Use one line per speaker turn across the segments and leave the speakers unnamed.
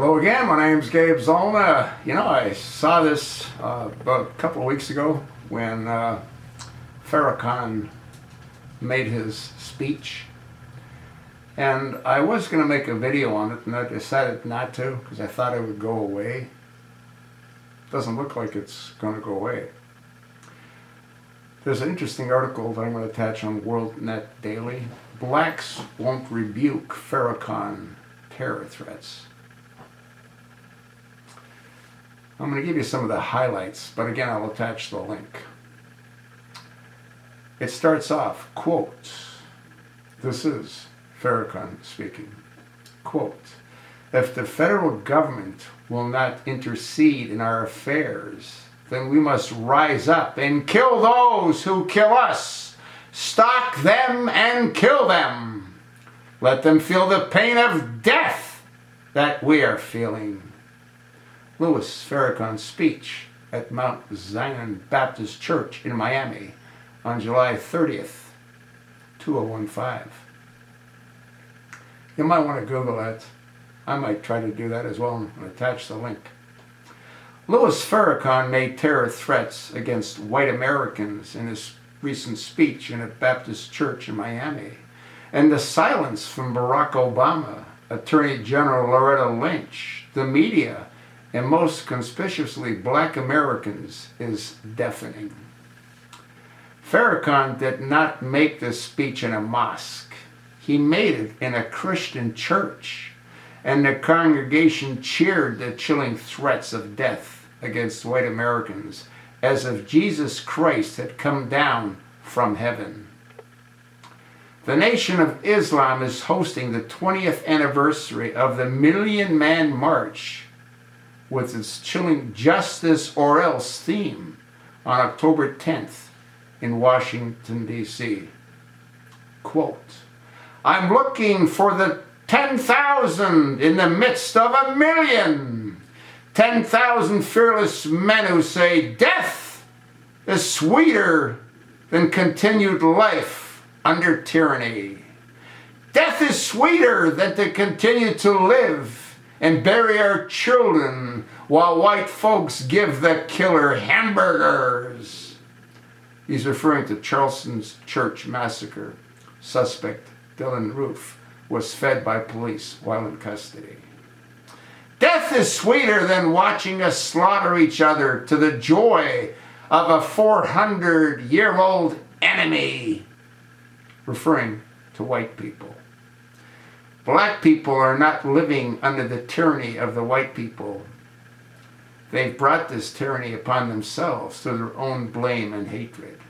Hello again, my name's Gabe Zollner. I saw this about a couple of weeks ago when Farrakhan made his speech. And I was going to make a video on it, and I decided not to because I thought it would go away. Doesn't look like it's going to go away. There's an interesting article that I'm going to attach on WorldNet Daily. Blacks won't rebuke Farrakhan terror threats. I'm going to give you some of the highlights, but again, I'll attach the link. It starts off, quote, this is Farrakhan speaking, quote, "If the federal government will not intercede in our affairs, then we must rise up and kill those who kill us. Stalk them and kill them. Let them feel the pain of death that we are feeling." Louis Farrakhan's speech at Mount Zion Baptist Church in Miami on July 30th, 2015. You might want to Google that. I might try to do that as well and attach the link. Louis Farrakhan made terror threats against white Americans in his recent speech in a Baptist church in Miami. And the silence from Barack Obama, Attorney General Loretta Lynch, the media, and most conspicuously black Americans is deafening. Farrakhan did not make this speech in a mosque. He made it in a Christian church, and the congregation cheered the chilling threats of death against white Americans as if Jesus Christ had come down from heaven. The Nation of Islam is hosting the 20th anniversary of the Million Man March with its chilling justice or else theme on October 10th in Washington, D.C. Quote, "I'm looking for the 10,000 in the midst of a million. 10,000 fearless men who say death is sweeter than continued life under tyranny. Death is sweeter than to continue to live and bury our children while white folks give the killer hamburgers." He's referring to Charleston's church massacre. Suspect Dylan Roof was fed by police while in custody. Death is sweeter than watching us slaughter each other to the joy of a 400-year-old enemy, referring to white people. Black people are not living under the tyranny of the white people. They've brought this tyranny upon themselves through their own blame and hatred.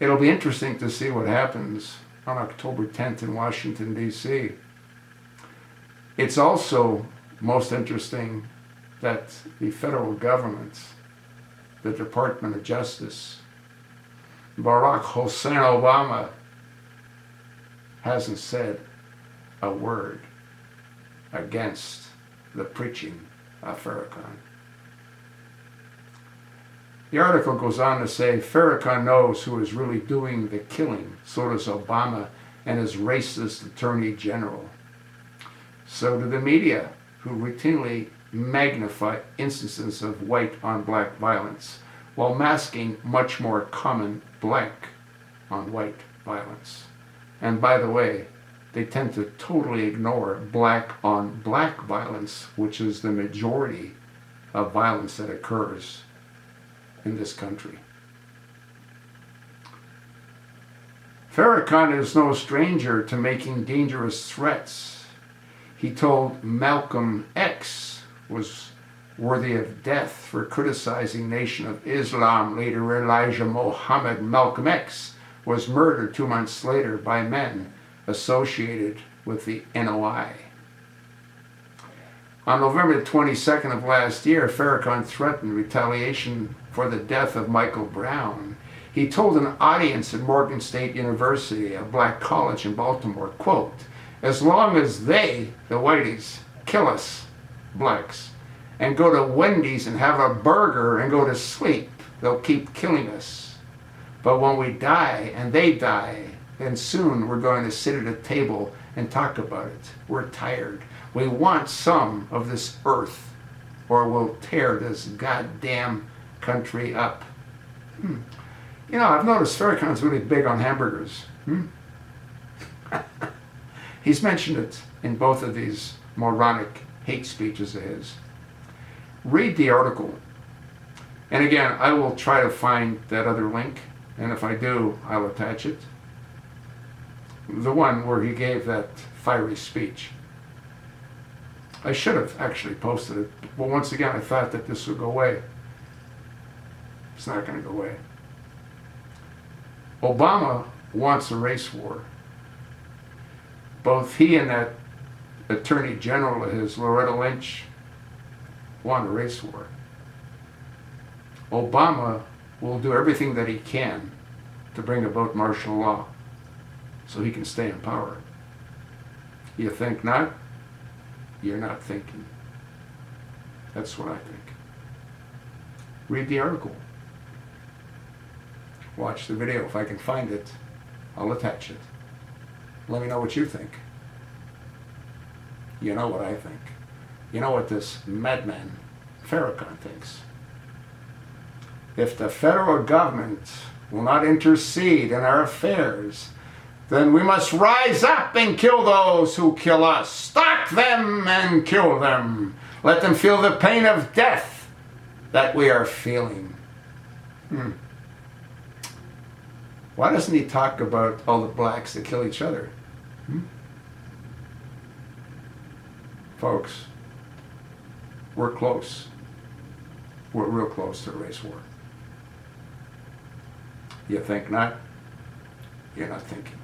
It'll be interesting to see what happens on October 10th in Washington, D.C. It's also most interesting that the federal government, the Department of Justice, Barack Hussein Obama, hasn't said a word against the preaching of Farrakhan. The article goes on to say, Farrakhan knows who is really doing the killing. So does Obama and his racist attorney general. So do the media, who routinely magnify instances of white on black violence while masking much more common black on white violence. And by the way, they tend to totally ignore black on black violence, which is the majority of violence that occurs in this country. Farrakhan is no stranger to making dangerous threats. He told Malcolm X was worthy of death for criticizing Nation of Islam leader Elijah Muhammad. Malcolm X was murdered 2 months later by men associated with the NOI. On November 22nd of last year, Farrakhan threatened retaliation for the death of Michael Brown. He told an audience at Morgan State University, a black college in Baltimore, quote, "As long as they, the whiteys, kill us, blacks, and go to Wendy's and have a burger and go to sleep, they'll keep killing us. But when we die and they die, then soon we're going to sit at a table and talk about it. We're tired. We want some of this earth, or we'll tear this goddamn country up. You know, I've noticed Farrakhan's really big on hamburgers. He's mentioned it in both of these moronic hate speeches of his. Read the article. And again, I will try to find that other link, and if I do, I'll attach it. The one where he gave that fiery speech. I should have actually posted it, but once again, I thought that this would go away. It's not going to go away. Obama wants a race war. Both he and that Attorney General of his, Loretta Lynch, want a race war. Obama will do everything that he can to bring about martial law so he can stay in power. You think not? You're not thinking. That's what I think. Read the article. Watch the video. If I can find it, I'll attach it. Let me know what you think. You know what I think. You know what this madman Farrakhan thinks. If the federal government will not intercede in our affairs, then we must rise up and kill those who kill us. Stalk them and kill them. Let them feel the pain of death that we are feeling. Why doesn't he talk about all the blacks that kill each other? Folks, we're close. We're real close to a race war. You think not? You're not thinking.